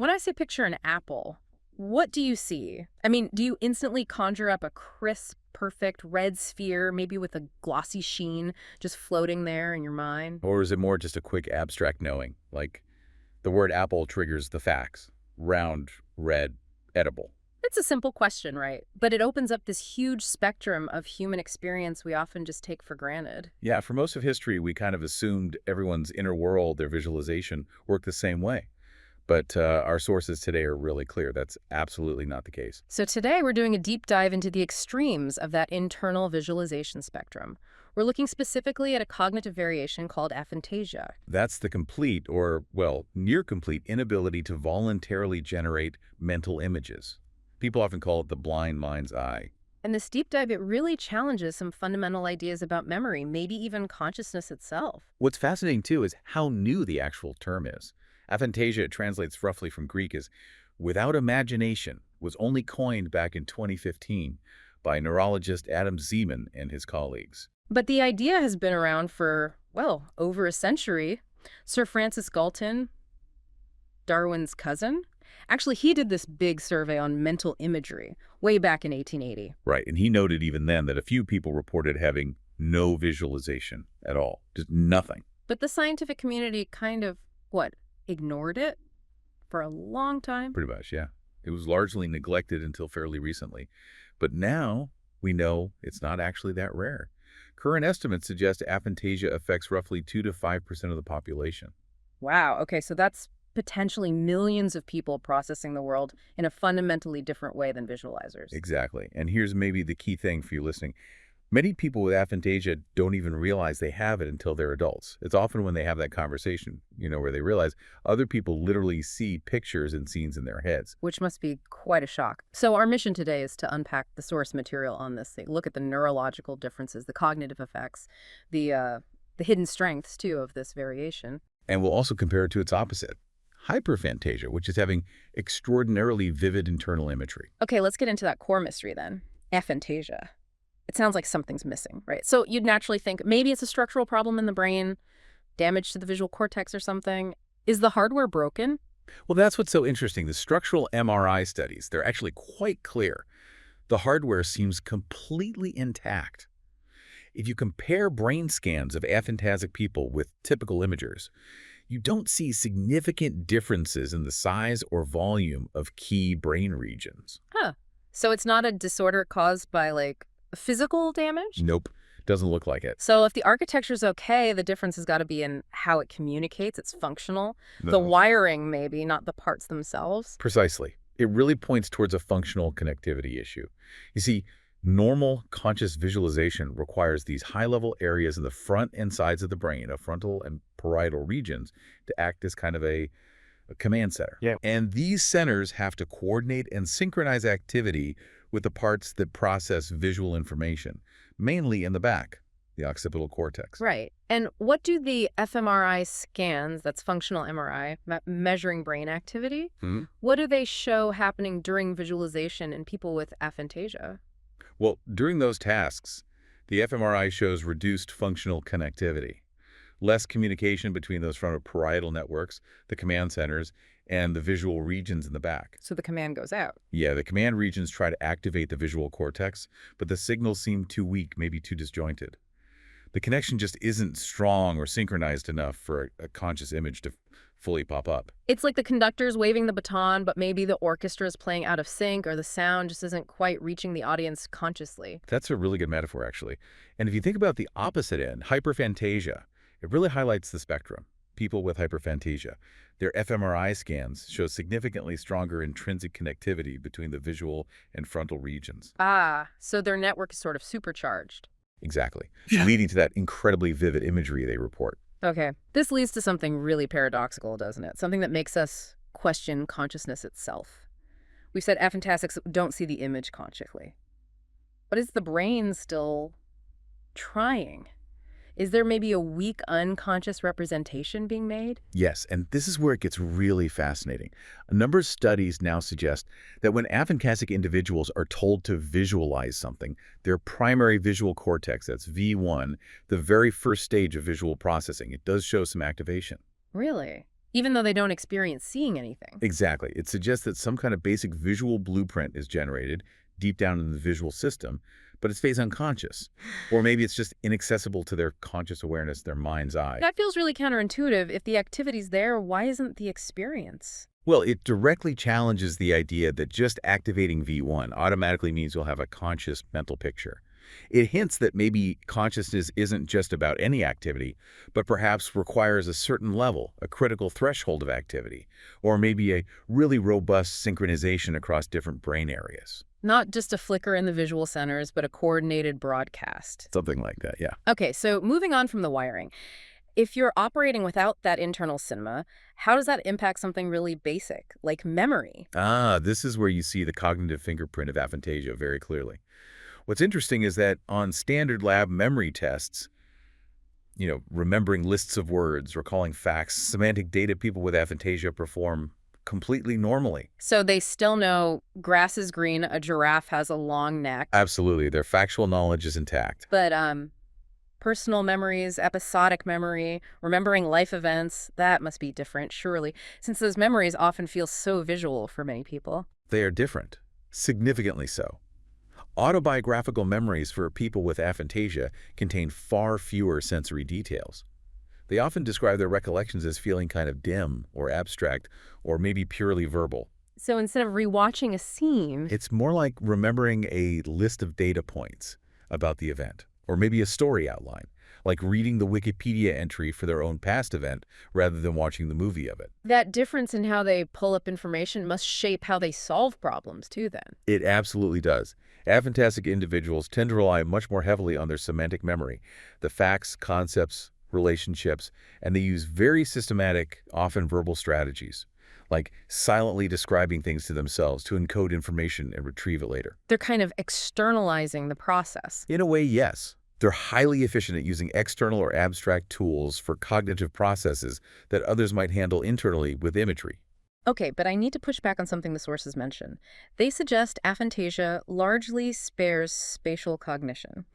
When I say picture an apple, what do you see? I mean, do you instantly conjure up a crisp, perfect red sphere, maybe with a glossy sheen, just floating there in your mind? Or is it more just a quick abstract knowing? Like the word apple triggers the facts. Round, red, edible. It's a simple question, right? But it opens up this huge spectrum of human experience we often just take for granted. Yeah, for most of history, we kind of assumed everyone's inner world, their visualization, worked the same way. But our sources today are really clear. That's absolutely not the case. So today we're doing a deep dive into the extremes of that internal visualization spectrum. We're looking specifically at a cognitive variation called aphantasia. That's the complete or, well, near complete inability to voluntarily generate mental images. People often call it the blind mind's eye. In this deep dive, it really challenges some fundamental ideas about memory, maybe even consciousness itself. What's fascinating, too, is how new the actual term is. Aphantasia translates roughly from Greek as without imagination, was only coined back in 2015 by neurologist Adam Zeman and his colleagues. But the idea has been around for, well, over a century. Sir Francis Galton, Darwin's cousin, actually, he did this big survey on mental imagery way back in 1880. Right, and he noted even then that a few people reported having no visualization at all, just nothing. But the scientific community kind of, ignored it for a long time? Pretty much, yeah. It was largely neglected until fairly recently. But now we know it's not actually that rare. Current estimates suggest aphantasia affects roughly 2 to 5% of the population. Wow, okay, so that's potentially millions of people processing the world in a fundamentally different way than visualizers. Exactly. And here's maybe the key thing for you listening. Many people with aphantasia don't even realize they have it until they're adults. It's often when they have that conversation, where they realize other people literally see pictures and scenes in their heads. Which must be quite a shock. So our mission today is to unpack the source material on this thing, look at the neurological differences, the cognitive effects, the hidden strengths, too, of this variation. And we'll also compare it to its opposite, hyperphantasia, which is having extraordinarily vivid internal imagery. Okay, let's get into that core mystery then. Aphantasia. It sounds like something's missing, right? So you'd naturally think maybe it's a structural problem in the brain, damage to the visual cortex or something. Is the hardware broken? Well, that's what's so interesting. The structural MRI studies, they're actually quite clear. The hardware seems completely intact. If you compare brain scans of aphantasic people with typical imagers, you don't see significant differences in the size or volume of key brain regions. Huh. So it's not a disorder caused by, physical damage? Nope. Doesn't look like it. So if the architecture's okay, the difference has got to be in how it communicates. It's functional. No. The wiring, maybe, not the parts themselves. Precisely. It really points towards a functional connectivity issue. You see, normal conscious visualization requires these high-level areas in the front and sides of the brain, frontal and parietal regions, to act as kind of a command center. Yeah. And these centers have to coordinate and synchronize activity with the parts that process visual information, mainly in the back, the occipital cortex. Right. And what do the fMRI scans, that's functional MRI, measuring brain activity, what do they show happening during visualization in people with aphantasia? Well, during those tasks, the fMRI shows reduced functional connectivity, less communication between those frontoparietal networks, the command centers, and the visual regions in the back. So the command goes out. Yeah, the command regions try to activate the visual cortex, but the signals seem too weak, maybe too disjointed. The connection just isn't strong or synchronized enough for a conscious image to fully pop up. It's like the conductor's waving the baton, but maybe the orchestra is playing out of sync or the sound just isn't quite reaching the audience consciously. That's a really good metaphor, actually. And if you think about the opposite end, hyperphantasia, it really highlights the spectrum. People with hyperphantasia, their fMRI scans show significantly stronger intrinsic connectivity between the visual and frontal regions. Ah, so their network is sort of supercharged. Exactly, leading to that incredibly vivid imagery they report. Okay, this leads to something really paradoxical, doesn't it? Something that makes us question consciousness itself. We've said aphantasics don't see the image consciously. But is the brain still trying? Is there maybe a weak unconscious representation being made? Yes, and this is where it gets really fascinating. A number of studies now suggest that when aphantasic individuals are told to visualize something, their primary visual cortex, that's V1, the very first stage of visual processing, it does show some activation. Really? even though they don't experience seeing anything. Exactly. It suggests that some kind of basic visual blueprint is generated deep down in the visual system, but it stays unconscious. Or maybe it's just inaccessible to their conscious awareness, their mind's eye. That feels really counterintuitive. If the activity's there, why isn't the experience? Well, it directly challenges the idea that just activating V1 automatically means you'll have a conscious mental picture. It hints that maybe consciousness isn't just about any activity, but perhaps requires a certain level, a critical threshold of activity, or maybe a really robust synchronization across different brain areas. Not just a flicker in the visual centers, but a coordinated broadcast. Something like that, yeah. Okay, so moving on from the wiring. If you're operating without that internal cinema, how does that impact something really basic, like memory? This is where you see the cognitive fingerprint of aphantasia very clearly. What's interesting is that on standard lab memory tests, remembering lists of words, recalling facts, semantic data people with aphantasia perform completely normally. So they still know grass is green, a giraffe has a long neck. Absolutely. Their factual knowledge is intact. But personal memories, episodic memory, remembering life events, that must be different, surely, since those memories often feel so visual for many people. They are different, significantly so. Autobiographical memories for people with aphantasia contain far fewer sensory details. They often describe their recollections as feeling kind of dim or abstract or maybe purely verbal. So instead of rewatching a scene, It's more like remembering a list of data points about the event, or maybe a story outline, like reading the Wikipedia entry for their own past event rather than watching the movie of it. that difference in how they pull up information must shape how they solve problems too then. It absolutely does. Aphantasic individuals tend to rely much more heavily on their semantic memory, the facts, concepts, relationships, and they use very systematic, often verbal strategies, like silently describing things to themselves to encode information and retrieve it later. They're kind of externalizing the process. In a way, yes. They're highly efficient at using external or abstract tools for cognitive processes that others might handle internally with imagery. Okay, but I need to push back on something the sources mention. They suggest aphantasia largely spares spatial cognition.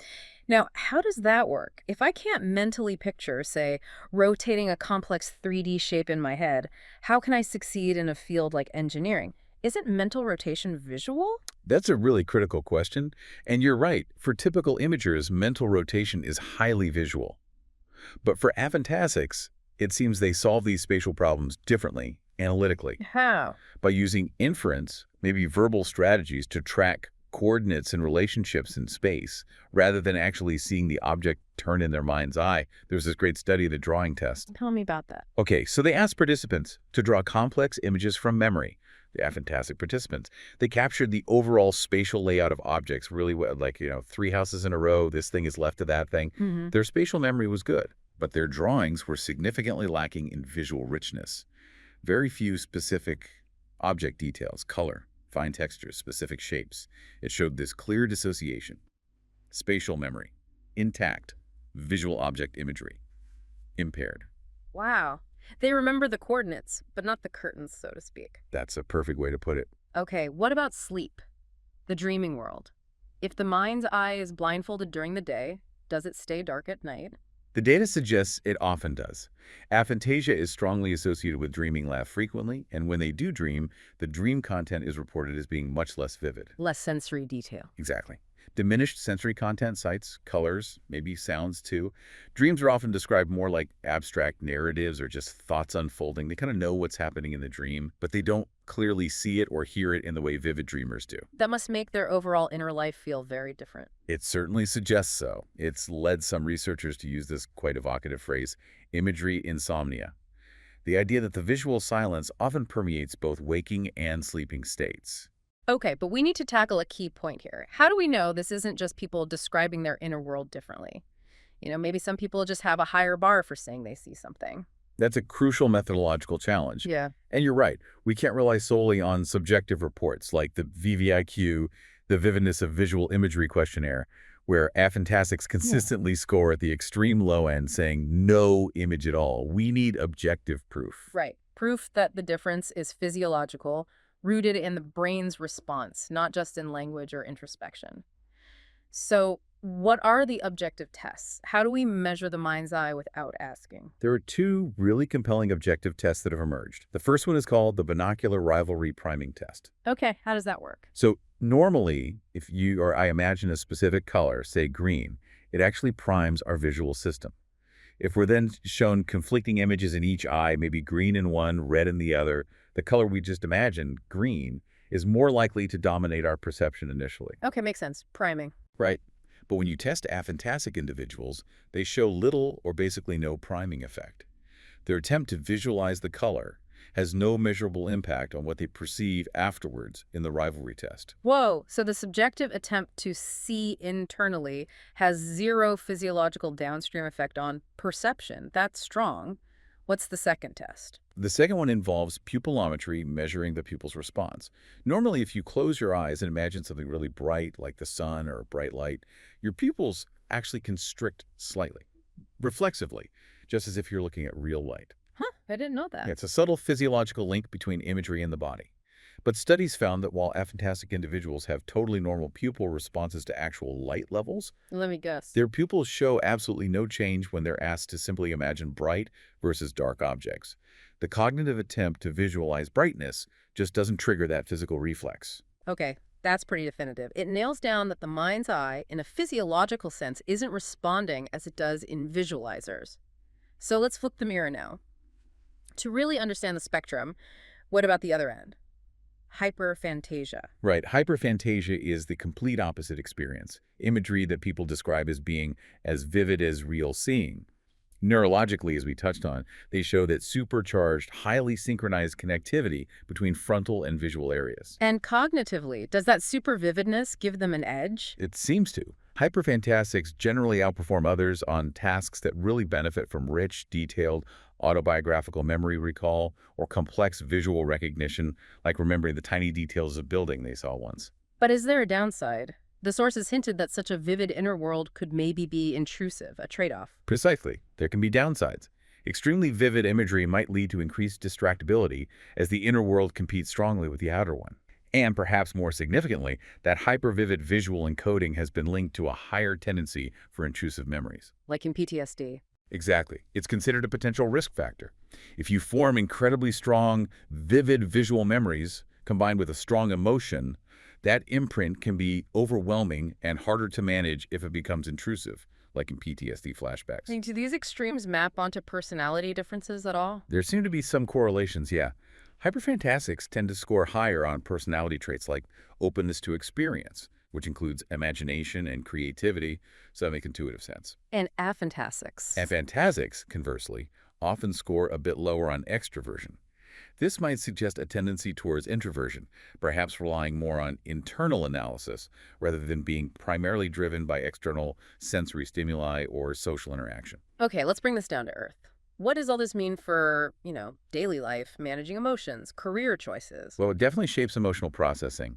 Now, how does that work? If I can't mentally picture, say, rotating a complex 3D shape in my head, how can I succeed in a field like engineering? Isn't mental rotation visual? That's a really critical question, and you're right. For typical imagers, mental rotation is highly visual. But for aphantasics, it seems they solve these spatial problems differently, analytically, How? by using inference, maybe verbal strategies to track coordinates and relationships in space, rather than actually seeing the object turn in their mind's eye. There's this great study of the drawing test. Tell me about that. Okay, so they asked participants to draw complex images from memory, the aphantasic participants. They captured the overall spatial layout of objects really well, like, three houses in a row, this thing is left of that thing. Their spatial memory was good, but their drawings were significantly lacking in visual richness. Very few specific object details, color, fine textures, specific shapes. It showed this clear dissociation. Spatial memory, intact. Visual object imagery, impaired. Wow. They remember the coordinates, but not the curtains, so to speak. That's a perfect way to put it. Okay, what about sleep? The dreaming world. If the mind's eye is blindfolded during the day, does it stay dark at night? The data suggests it often does. Aphantasia is strongly associated with dreaming laugh frequently, and when they do dream, the dream content is reported as being much less vivid. Less sensory detail. Exactly. Diminished sensory content sights, colors, maybe sounds too. Dreams are often described more like abstract narratives or just thoughts unfolding. They kind of know what's happening in the dream, but they don't clearly see it or hear it in the way vivid dreamers do. That must make their overall inner life feel very different. It certainly suggests so. It's led some researchers to use this quite evocative phrase, imagery insomnia. The idea that the visual silence often permeates both waking and sleeping states. Okay, but we need to tackle a key point here. How do we know this isn't just people describing their inner world differently? Maybe some people just have a higher bar for saying they see something. That's a crucial methodological challenge. Yeah. And you're right, we can't rely solely on subjective reports like the VVIQ, the Vividness of Visual Imagery questionnaire, where aphantasics consistently score at the extreme low end saying no image at all. We need objective proof. Right. Proof that the difference is physiological, rooted in the brain's response, not just in language or introspection. So What are the objective tests? How do we measure the mind's eye without asking? There are two really compelling objective tests that have emerged. The first one is called the binocular rivalry priming test. Okay, how does that work? So normally, if you or I imagine a specific color, say green, it actually primes our visual system. If we're then shown conflicting images in each eye, maybe green in one, red in the other, the color we just imagined, green, is more likely to dominate our perception initially. Okay, makes sense. Priming. Right. But when you test aphantasic individuals, they show little or basically no priming effect. Their attempt to visualize the color has no measurable impact on what they perceive afterwards in the rivalry test. Whoa, so the subjective attempt to see internally has zero physiological downstream effect on perception. That's strong. What's the second test? The second one involves pupillometry, measuring the pupil's response. Normally, if you close your eyes and imagine something really bright, like the sun or a bright light, your pupils actually constrict slightly, reflexively, just as if you're looking at real light. Huh, I didn't know that. Yeah, it's a subtle physiological link between imagery and the body. But studies found that while aphantasic individuals have totally normal pupil responses to actual light levels, Let me guess. their pupils show absolutely no change when they're asked to simply imagine bright versus dark objects. The cognitive attempt to visualize brightness just doesn't trigger that physical reflex. Okay, that's pretty definitive. It nails down that the mind's eye, in a physiological sense, isn't responding as it does in visualizers. So let's flip the mirror now. To really understand the spectrum, what about the other end? Hyperphantasia. Right, hyperphantasia is the complete opposite experience, imagery that people describe as being as vivid as real seeing. Neurologically, as we touched on, they show that supercharged, highly synchronized connectivity between frontal and visual areas. And cognitively, does that super vividness give them an edge? It seems to. Hyperphantasics generally outperform others on tasks that really benefit from rich, detailed, autobiographical memory recall or complex visual recognition, like remembering the tiny details of a building they saw once. But is there a downside? The sources hinted that such a vivid inner world could maybe be intrusive, a trade-off. Precisely. There can be downsides. Extremely vivid imagery might lead to increased distractibility as the inner world competes strongly with the outer one. And perhaps more significantly, that hypervivid visual encoding has been linked to a higher tendency for intrusive memories. Like in PTSD. Exactly. It's considered a potential risk factor. If you form incredibly strong, vivid visual memories combined with a strong emotion, that imprint can be overwhelming and harder to manage if it becomes intrusive, like in PTSD flashbacks. I mean, do these extremes map onto personality differences at all? There seem to be some correlations, yeah. Hyperphantasics tend to score higher on personality traits like openness to experience, which includes imagination and creativity, so that makes intuitive sense. And aphantasics. Aphantasics, conversely, often score a bit lower on extroversion. This might suggest a tendency towards introversion, perhaps relying more on internal analysis rather than being primarily driven by external sensory stimuli or social interaction. Okay, let's bring this down to earth. What does all this mean for, daily life, managing emotions, career choices? Well, it definitely shapes emotional processing.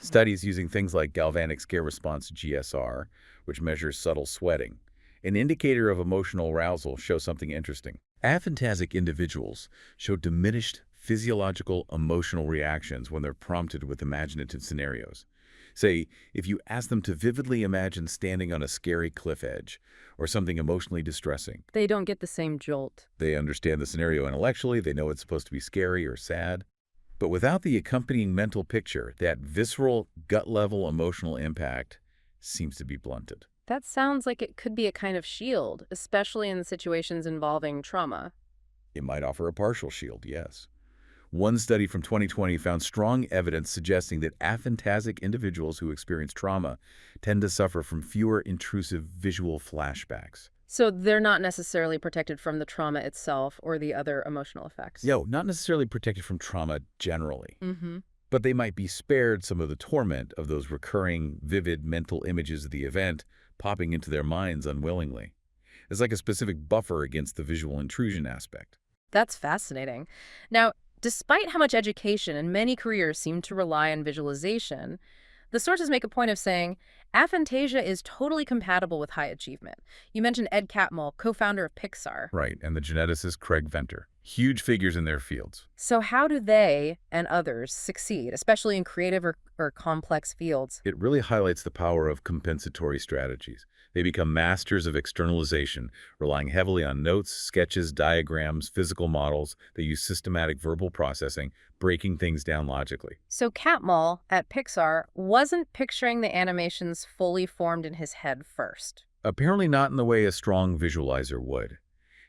Studies using things like galvanic scare response GSR, which measures subtle sweating, an indicator of emotional arousal, show something interesting. Aphantasic individuals show diminished physiological emotional reactions when they're prompted with imaginative scenarios. Say, if you ask them to vividly imagine standing on a scary cliff edge or something emotionally distressing. They don't get the same jolt. They understand the scenario intellectually, they know it's supposed to be scary or sad. But without the accompanying mental picture, that visceral, gut-level emotional impact seems to be blunted. That sounds like it could be a kind of shield, especially in situations involving trauma. It might offer a partial shield, yes. One study from 2020 found strong evidence suggesting that aphantasic individuals who experience trauma tend to suffer from fewer intrusive visual flashbacks. So they're not necessarily protected from the trauma itself or the other emotional effects. Not necessarily protected from trauma generally. Mm-hmm. But they might be spared some of the torment of those recurring, vivid mental images of the event popping into their minds unwillingly. It's like a specific buffer against the visual intrusion aspect. That's fascinating. Now, despite how much education and many careers seem to rely on visualization, the sources make a point of saying aphantasia is totally compatible with high achievement. You mentioned Ed Catmull, co-founder of Pixar. Right, and the geneticist Craig Venter. Huge figures in their fields. So how do they and others succeed, especially in creative or complex fields? It really highlights the power of compensatory strategies. They become masters of externalization, relying heavily on notes, sketches, diagrams, physical models. They use systematic verbal processing, breaking things down logically. So Catmull at Pixar wasn't picturing the animations fully formed in his head first. Apparently not in the way a strong visualizer would.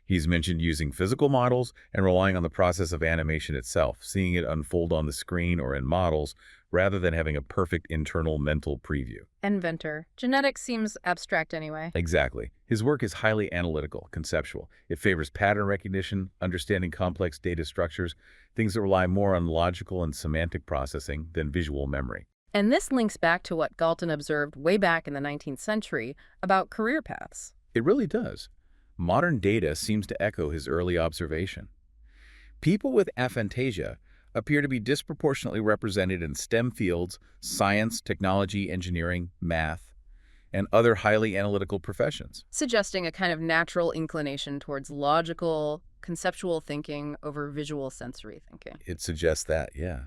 He's mentioned using physical models and relying on the process of animation itself, seeing it unfold on the screen or in models, rather than having a perfect internal mental preview. Inventor. Genetics seems abstract anyway. Exactly. His work is highly analytical, conceptual. It favors pattern recognition, understanding complex data structures, things that rely more on logical and semantic processing than visual memory. And this links back to what Galton observed way back in the 19th century about career paths. It really does. Modern data seems to echo his early observation. People with aphantasia appear to be disproportionately represented in STEM fields, science, technology, engineering, math, and other highly analytical professions. Suggesting a kind of natural inclination towards logical, conceptual thinking over visual sensory thinking. It suggests that, yeah.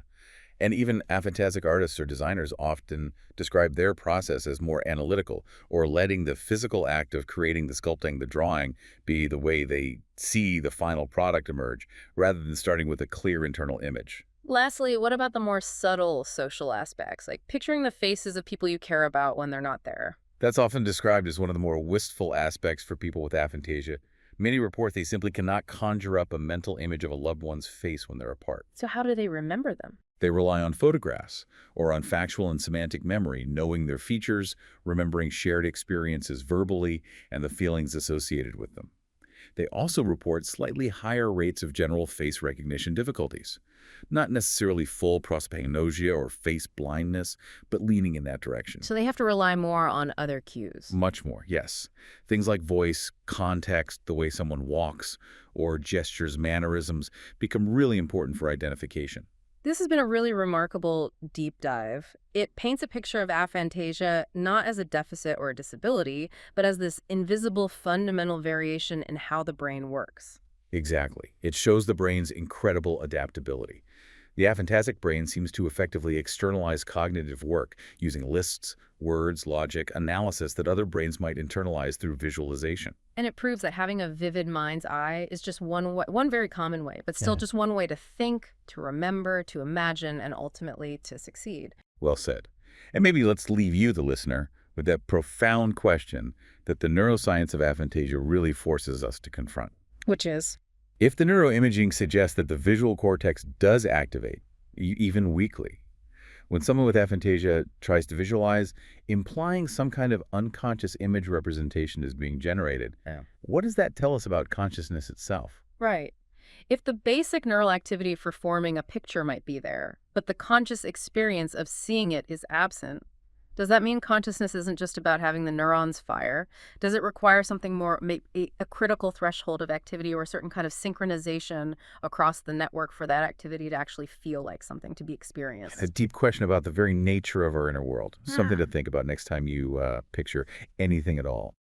And even aphantasic artists or designers often describe their process as more analytical, or letting the physical act of creating the sculpting, the drawing, be the way they see the final product emerge, rather than starting with a clear internal image. Lastly, what about the more subtle social aspects, like picturing the faces of people you care about when they're not there? That's often described as one of the more wistful aspects for people with aphantasia. Many report they simply cannot conjure up a mental image of a loved one's face when they're apart. So how do they remember them? They rely on photographs or on factual and semantic memory, knowing their features, remembering shared experiences verbally, and the feelings associated with them. They also report slightly higher rates of general face recognition difficulties. Not necessarily full prosopagnosia or face blindness, but leaning in that direction. So they have to rely more on other cues. Much more, yes. Things like voice, context, the way someone walks, or gestures, mannerisms become really important for identification. This has been a really remarkable deep dive. It paints a picture of aphantasia not as a deficit or a disability, but as this invisible fundamental variation in how the brain works. Exactly. It shows the brain's incredible adaptability. The aphantasic brain seems to effectively externalize cognitive work using lists, words, logic, analysis that other brains might internalize through visualization. And it proves that having a vivid mind's eye is just one very common way, but still just one way to think, to remember, to imagine, and ultimately to succeed. Well said. And maybe let's leave you, the listener, with that profound question that the neuroscience of aphantasia really forces us to confront. Which is? If the neuroimaging suggests that the visual cortex does activate, even weakly, when someone with aphantasia tries to visualize, implying some kind of unconscious image representation is being generated, what does that tell us about consciousness itself? Right. If the basic neural activity for forming a picture might be there, but the conscious experience of seeing it is absent, does that mean consciousness isn't just about having the neurons fire? Does it require something more, maybe a critical threshold of activity or a certain kind of synchronization across the network for that activity to actually feel like something to be experienced? A deep question about the very nature of our inner world. Something to think about next time you picture anything at all.